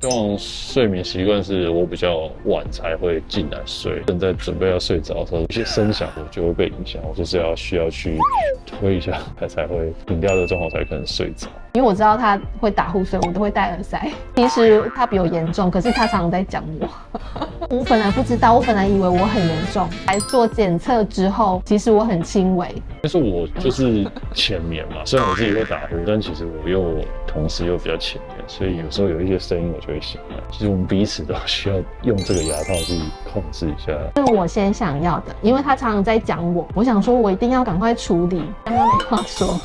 通常睡眠习惯是我比较晚才会进来睡，正在准备要睡着的时候，一些声响我就会被影响，我就是需要去推一下，才会停掉的状况才可能睡着。因为我知道他会打呼，所以我都会戴耳塞。其实他比我严重，可是他常常在讲我。我本来不知道，我本来以为我很严重，来做检测之后，其实我很轻微。但是我就是浅眠嘛，虽然我自己会打呼，但其实我同时又比较浅眠，所以有时候有一些声音我就会醒来。其实我们彼此都需要用这个牙套去控制一下。是我先想要的，因为他常常在讲我，我想说我一定要赶快处理，刚刚没话说。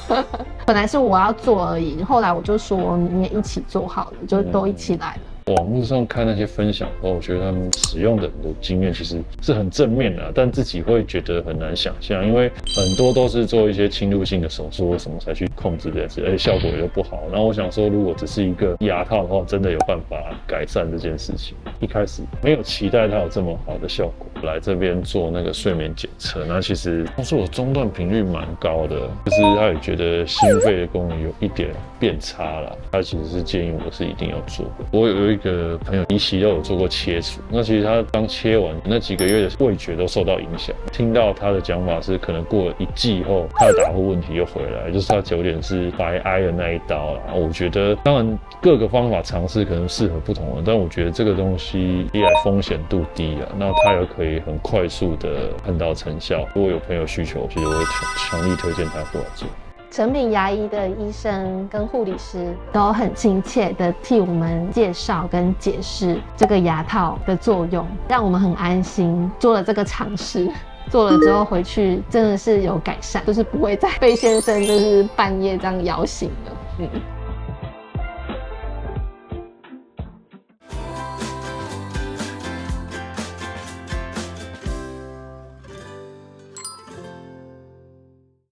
本来是我要做而已，后来我就说你也一起做好了，就都一起来了。网络上看那些分享后，我觉得他们使用的人的经验其实是很正面的，但自己会觉得很难想象，因为很多都是做一些侵入性的手术或什么才去控制这件事，而且效果也不好。然后我想说，如果只是一个牙套的话，真的有办法改善这件事情。一开始没有期待它有这么好的效果，来这边做那个睡眠检测，那其实当时我中断频率蛮高的，就是他也觉得心肺的功能有一点变差了，他其实是建议我是一定要做的。我有一个朋友，鼻息都有做过切除，那其实他刚切完那几个月的味觉都受到影响。听到他的讲法是，可能过了1季后，他的打呼问题又回来，就是他有点是白挨的那一刀啦。我觉得当然各个方法尝试可能适合不同人，但我觉得这个东西一来风险度低啊，那他又可以很快速的看到成效。如果有朋友需求，其实我会强力推荐他过来做。诚品牙医的医生跟护理师都很亲切的替我们介绍跟解释这个牙套的作用，让我们很安心做了这个尝试。做了之后回去真的是有改善，就是不会再被先生就是半夜这样摇醒了。